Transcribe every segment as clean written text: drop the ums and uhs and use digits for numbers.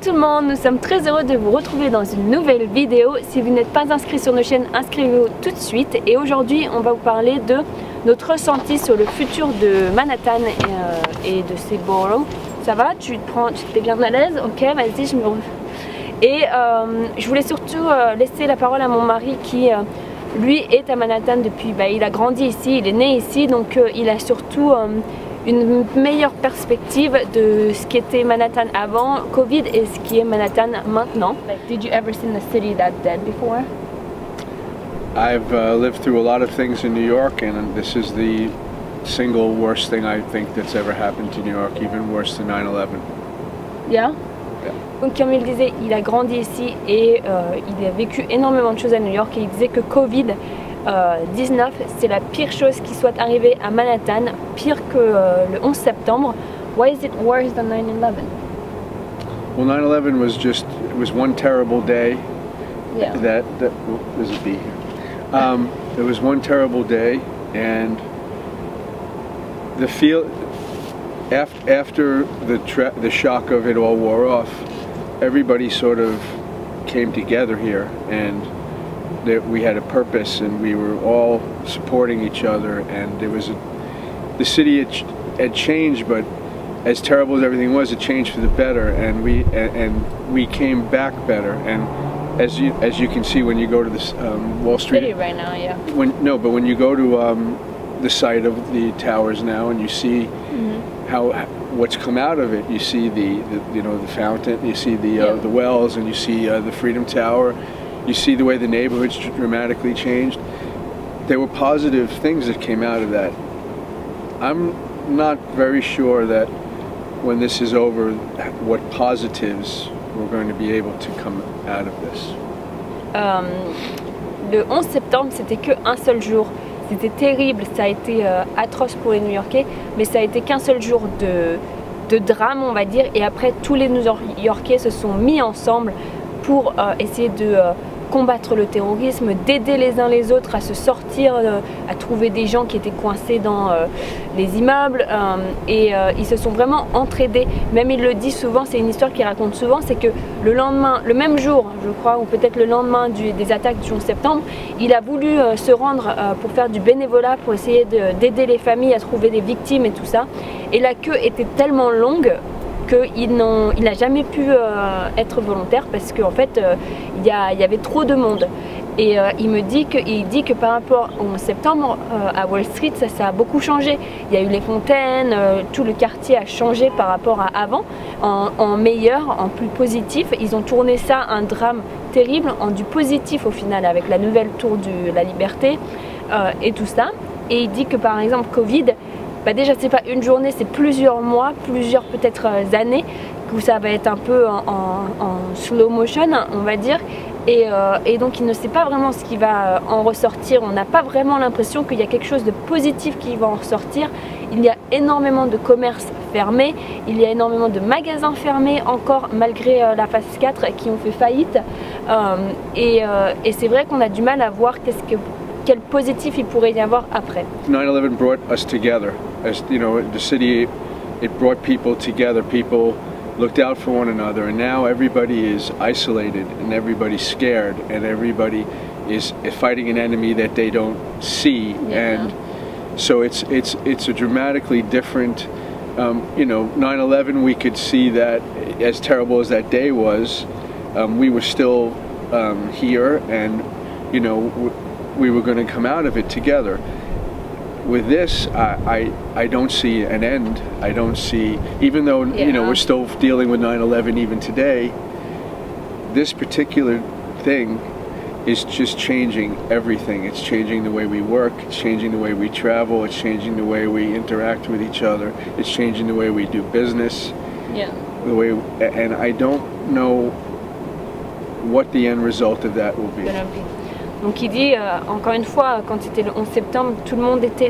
tout le monde, nous sommes très heureux de vous retrouver dans une nouvelle vidéo. Si vous n'êtes pas inscrit sur nos chaînes, inscrivez-vous tout de suite. Et aujourd'hui, on va vous parler de notre ressenti sur le futur de Manhattan et de ses boroughs. Ça va? Tu te fais bien à l'aise? Ok, vas-y, je me... Et je voulais surtout laisser la parole à mon mari qui, lui, est à Manhattan depuis... il a grandi ici, il est né ici, donc il a surtout... une meilleure perspective de ce qu'était Manhattan avant Covid et ce qui est Manhattan maintenant. Did you ever see the city that dead before? I've lived through a lot of things in New York, and this is the single worst thing I think that's ever happened to New York, even worse than 9/11. Yeah? Donc comme il disait, il a grandi ici et il a vécu énormément de choses à New York et il disait que Covid 19, c'est la pire chose qui soit arrivée à Manhattan, pire que le 11 septembre. Why is it worse than 9/11? Well, 9/11 was it was one terrible day. Yeah. There's a bee here. It was one terrible day, and after the shock of it all wore off, everybody sort of came together here, and we had a purpose, and we were all supporting each other, and the city had changed, but as terrible as everything was, it changed for the better, and we came back better. And as you can see when you go to this Wall Street City right now, yeah. But when you go to the site of the towers now, and you see what's come out of it, you see the fountain, you see the wells, and you see the Freedom Tower. You see the way the neighborhoods dramatically changed. There were positive things that came out of that. I'm not very sure that when this is over, what positives we're going to be able to come out of this. Le 11 septembre, c'était qu'un seul jour. C'était terrible, ça a été atroce pour les New-Yorkais, mais ça a été qu'un seul jour de drame, on va dire. Et après, tous les New-Yorkais se sont mis ensemble pour essayer de combattre le terrorisme, d'aider les uns les autres à se sortir, à trouver des gens qui étaient coincés dans les immeubles, et ils se sont vraiment entraidés. Même il le dit souvent, c'est une histoire qu'il raconte souvent, c'est que le lendemain, le même jour je crois, ou peut-être le lendemain des attaques du 11 septembre, il a voulu se rendre pour faire du bénévolat, pour essayer d'aider les familles à trouver des victimes et tout ça, et la queue était tellement longue qu'il n'a jamais pu être volontaire parce qu'en fait il y avait trop de monde. Et il dit que par rapport au 11 septembre à Wall Street, ça a beaucoup changé. Il y a eu les fontaines, tout le quartier a changé par rapport à avant, en meilleur, en plus positif. Ils ont tourné ça, un drame terrible, en du positif au final, avec la nouvelle tour de la liberté et tout ça. Et il dit que par exemple Covid, déjà c'est pas une journée, c'est plusieurs mois, plusieurs peut-être années, où ça va être un peu en slow motion, on va dire, et donc il ne sait pas vraiment ce qui va en ressortir. On n'a pas vraiment l'impression qu'il y a quelque chose de positif qui va en ressortir. Il y a énormément de commerces fermés, il y a énormément de magasins fermés encore malgré la phase 4 qui ont fait faillite, et c'est vrai qu'on a du mal à voir quel positif il pourrait y avoir après. 9/11 brought us together. As you know, the city, it brought people together. People looked out for one another, and now everybody is isolated, and everybody's scared, and everybody is fighting an enemy that they don't see. Yeah. And so it's a dramatically different. 9/11, we could see that as terrible as that day was, we were still here, and we were going to come out of it together. With this, I don't see an end. I don't see, even though we're still dealing with 9/11 even today, this particular thing is just changing everything. It's changing the way we work, it's changing the way we travel, it's changing the way we interact with each other, it's changing the way we do business. Yeah. And I don't know what the end result of that will be. Donc il dit, encore une fois, quand c'était le 11 septembre,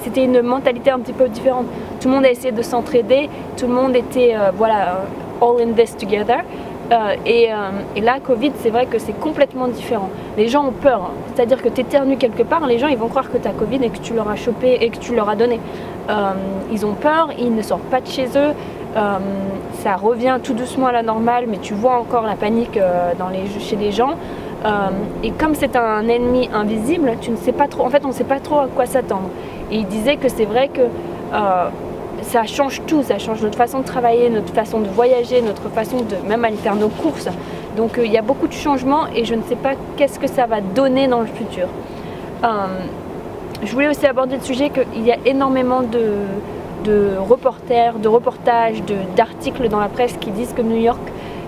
c'était une mentalité un petit peu différente. Tout le monde a essayé de s'entraider, tout le monde était, all in this together. Et là, Covid, c'est vrai que c'est complètement différent. Les gens ont peur, hein. C'est-à-dire que tu éternues quelque part, les gens ils vont croire que tu as Covid et que tu leur as chopé et que tu leur as donné. Ils ont peur, ils ne sortent pas de chez eux. Ça revient tout doucement à la normale, mais tu vois encore la panique chez les gens. Et comme c'est un ennemi invisible, tu ne sais pas trop, en fait on ne sait pas trop à quoi s'attendre. Et il disait que c'est vrai que ça change tout, ça change notre façon de travailler, notre façon de voyager, notre façon de même aller faire nos courses. Donc il y a beaucoup de changements et je ne sais pas qu'est-ce que ça va donner dans le futur. Je voulais aussi aborder le sujet qu'il y a énormément de reportages, d'articles dans la presse qui disent que New York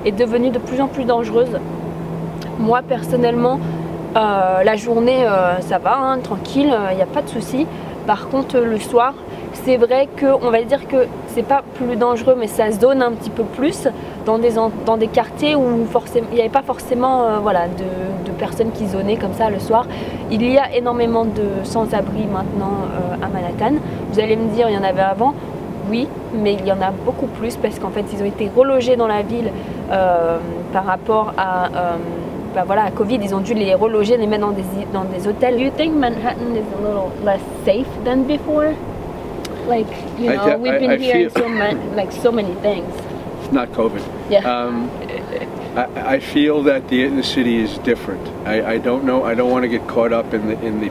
est devenue de plus en plus dangereuse. Moi personnellement, la journée ça va, hein, tranquille, il n'y a pas de souci. Par contre le soir, c'est vrai qu'on va dire que c'est pas plus dangereux, mais ça zone un petit peu plus dans des quartiers où il n'y avait pas forcément voilà, de personnes qui zonaient comme ça le soir. Il y a énormément de sans-abri maintenant à Manhattan. Vous allez me dire, il y en avait avant. Oui, mais il y en a beaucoup plus parce qu'en fait ils ont été relogés dans la ville par rapport à voilà, à Covid, ils ont dû les reloger, les mettre dans des hôtels. Do you think Manhattan is a little less safe than before? Like, you know, we've been hearing so many things. Not COVID. Yeah. I feel that the city is different. I don't know. I don't want to get caught up in the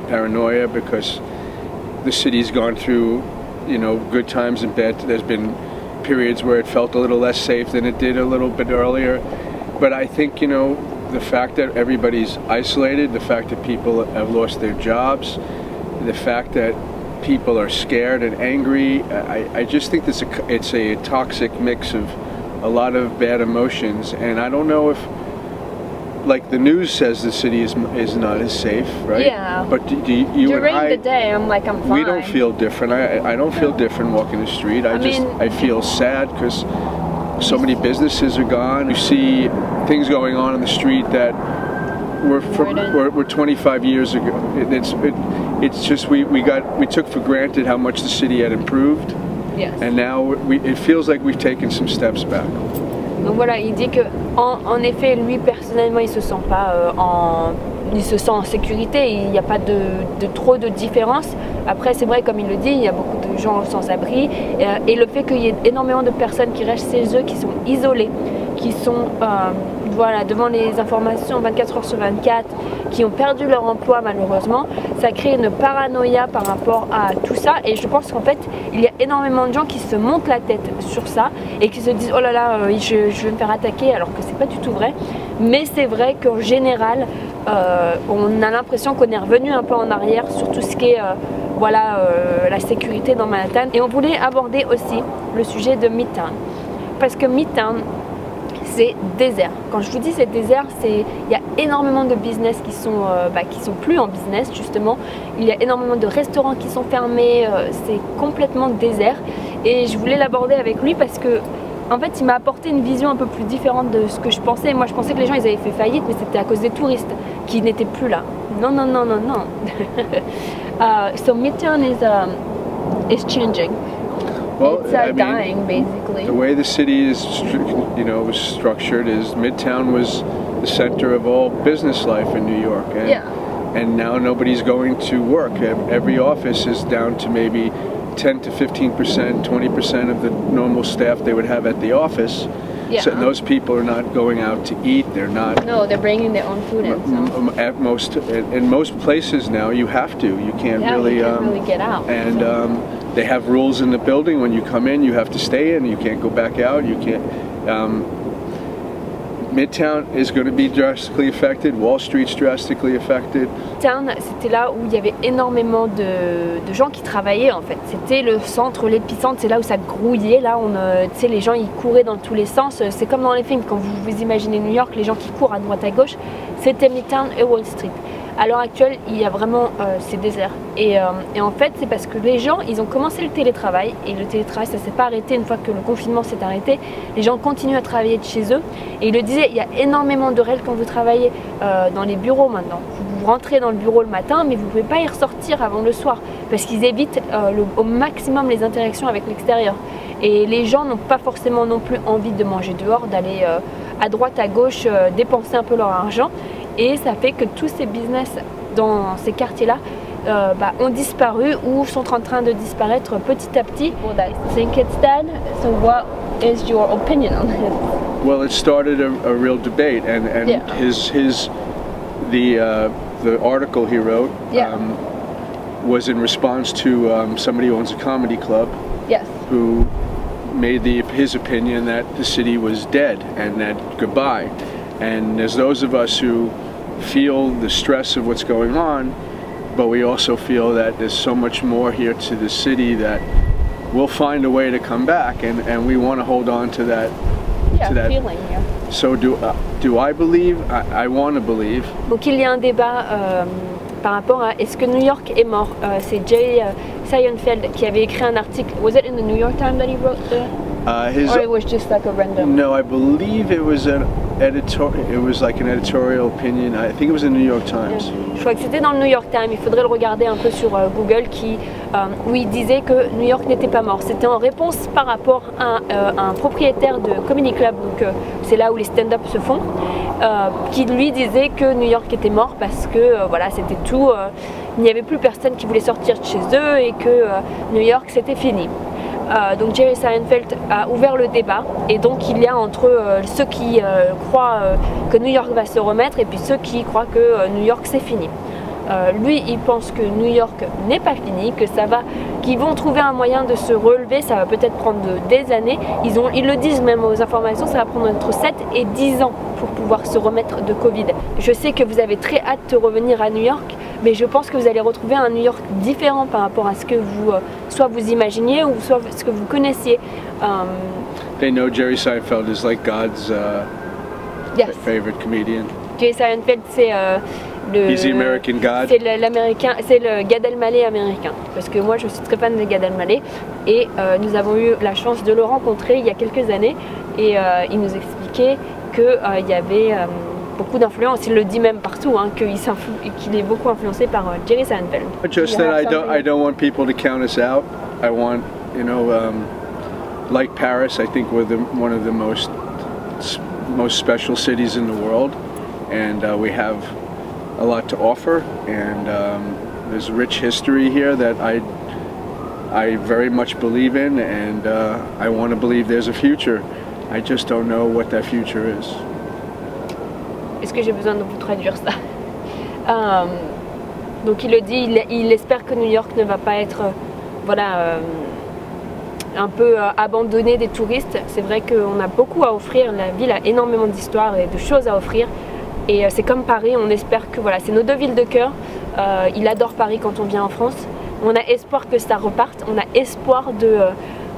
paranoia because the city's gone through, you know, good times and bad. There's been periods where it felt a little less safe than it did a little bit earlier. But I think, you know, the fact that everybody's isolated, the fact that people have lost their jobs, the fact that people are scared and angry, I just think it's a toxic mix of a lot of bad emotions, and I don't know if, like the news says the city is not as safe, right? Yeah. But you During and I, the day, I'm like, I'm fine. we don't feel different. I don't feel different walking the street. I feel sad because so many businesses are gone. You see things going on in the street that were 25 years ago. It's just we took for granted how much the city had improved. Yes. And now it feels like we've taken some steps back. Donc voilà, il dit que en effet, lui personnellement, il se sent pas il se sent en sécurité. Il n'y a pas trop de différence. Après, c'est vrai, comme il le dit, il y a beaucoup de gens sans abri et le fait qu'il y ait énormément de personnes qui restent chez eux, qui sont isolées, qui sont voilà, devant les informations 24 heures sur 24, qui ont perdu leur emploi malheureusement, ça crée une paranoïa par rapport à tout ça. Et je pense qu'en fait, il y a énormément de gens qui se montent la tête sur ça et qui se disent oh là là, je vais me faire attaquer, alors que c'est pas du tout vrai. Mais c'est vrai qu'en général, on a l'impression qu'on est revenu un peu en arrière sur tout ce qui est voilà, la sécurité dans Manhattan. Et on voulait aborder aussi le sujet de Midtown, parce que Midtown, c'est désert. Quand je vous dis c'est désert, il y a énormément de business qui sont plus en business justement. Il y a énormément de restaurants qui sont fermés, c'est complètement désert. Et je voulais l'aborder avec lui parce que en fait il m'a apporté une vision un peu plus différente de ce que je pensais. Moi je pensais que les gens ils avaient fait faillite, mais c'était à cause des touristes qui n'étaient plus là. Non, non, non, non, non. So Midtown is changing. Well, it's dying basically. The way the city is, was structured is Midtown was the center of all business life in New York, and now nobody's going to work. Every office is down to maybe 10 to 15%, 20% of the normal staff they would have at the office. Yeah. So those people are not going out to eat. They're not. No, they're bringing their own food in. So. At most places now, you have to. You can't really. You can't really get out. And they have rules in the building. When you come in, you have to stay in. You can't go back out. You can't. Midtown is going to be drastically affected. Wall Street's drastically affected. Midtown, c'était là où il y avait énormément de gens qui travaillaient en fait. C'était le centre, l'épicentre, c'est là où ça grouillait. Là, tu sais, les gens ils couraient dans tous les sens. C'est comme dans les films quand vous imaginez New York, les gens qui courent à droite à gauche. C'était Midtown et Wall Street. À l'heure actuelle, il y a vraiment c'est désert. Et en fait, c'est parce que les gens, ils ont commencé le télétravail. Et le télétravail, ça s'est pas arrêté une fois que le confinement s'est arrêté. Les gens continuent à travailler de chez eux. Et il le disait, il y a énormément de règles quand vous travaillez dans les bureaux maintenant. Vous rentrez dans le bureau le matin, mais vous ne pouvez pas y ressortir avant le soir. Parce qu'ils évitent au maximum les interactions avec l'extérieur. Et les gens n'ont pas forcément non plus envie de manger dehors, d'aller à droite, à gauche, dépenser un peu leur argent. Et ça fait que tous ces business dans ces quartiers-là ont disparu ou sont en train de disparaître petit à petit. Well, I think it's dead. So what is your opinion on this? Well, it started a real debate, and Yeah. the article he wrote Yeah. was in response to somebody who owns a comedy club Yes. who made his opinion that the city was dead and that goodbye. And there's those of us who feel the stress of what's going on, but we also feel that there's so much more here to the city that we'll find a way to come back, and we want to hold on to that. Yeah, to that. feeling, yeah. So do I believe? I want to believe. Donc il y a un débat par rapport à est-ce que New York est mort. C'est Jay Seinfeld qui avait écrit un article. Was it in the New York Times that he wrote or it was just like a random? No, I believe it was an editorial. It was like an editorial opinion. I think it was in the New York Times. Je crois que c'était dans le New York Times. Il faudrait le regarder un peu sur Google où il disait que New York n'était pas mort. C'était en réponse par rapport à un propriétaire de comedy club. Donc c'est là où les stand-up se font. Qui lui disait que New York était mort parce que voilà, c'était tout. Il n'y avait plus personne qui voulait sortir de chez eux et que New York c'était fini. Donc Jerry Seinfeld a ouvert le débat et donc il y a entre ceux qui croient que New York va se remettre et puis ceux qui croient que New York c'est fini. Lui il pense que New York n'est pas fini, que ça va, qu'ils vont trouver un moyen de se relever, ça va peut-être prendre des années, ils le disent même aux informations, ça va prendre entre 7 et 10 ans pour pouvoir se remettre de Covid. Je sais que vous avez très hâte de revenir à New York, mais je pense que vous allez retrouver un New York différent par rapport à ce que vous, soit vous imaginiez ou soit ce que vous connaissiez. They know Jerry Seinfeld is like God's Yes. favorite comedian. Jerry Seinfeld c'est He's the American God. c'est l'américain, c'est le Gad Elmaleh américain. Parce que moi je suis très fan de Gad Elmaleh et nous avons eu la chance de le rencontrer il y a quelques années et il nous expliquait qu'il y avait beaucoup d'influence. Il le dit même partout, hein, qu'il est beaucoup influencé par Jerry Seinfeld. Just that I don't want people to count us out. I want, like Paris, I think we're one of the most special cities in the world, and we have a lot to offer, and there's rich history here that I very much believe in, and I want to believe there's a future. I just don't know what that future is. Est-ce que j'ai besoin de vous traduire ça? Donc il le dit, il espère que New York ne va pas être un peu abandonné des touristes. C'est vrai qu'on a beaucoup à offrir, la ville a énormément d'histoires et de choses à offrir. Et c'est comme Paris, on espère que c'est nos deux villes de cœur. Il adore Paris quand on vient en France. On a espoir que ça reparte, on a espoir de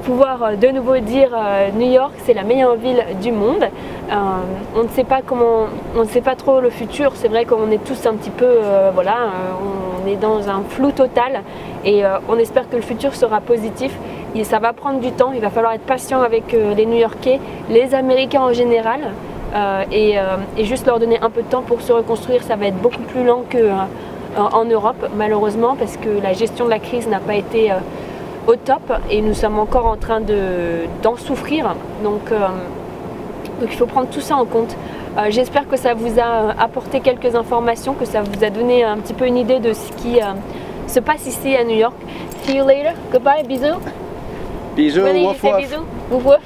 pouvoir de nouveau dire New York c'est la meilleure ville du monde. On ne sait pas on ne sait pas trop le futur, c'est vrai qu'on est tous un petit peu, on est dans un flou total et on espère que le futur sera positif. Et ça va prendre du temps, il va falloir être patient avec les New-Yorkais, les Américains en général. Et juste leur donner un peu de temps pour se reconstruire. Ça va être beaucoup plus lent qu'en Europe malheureusement parce que la gestion de la crise n'a pas été au top et nous sommes encore en train d'en souffrir. Donc il faut prendre tout ça en compte. J'espère que ça vous a apporté quelques informations, que ça vous a donné un petit peu une idée de ce qui se passe ici à New York. See you later. Goodbye. Bisous. Bisous. Really, Woof, you say woof. bisous? Woof, woof.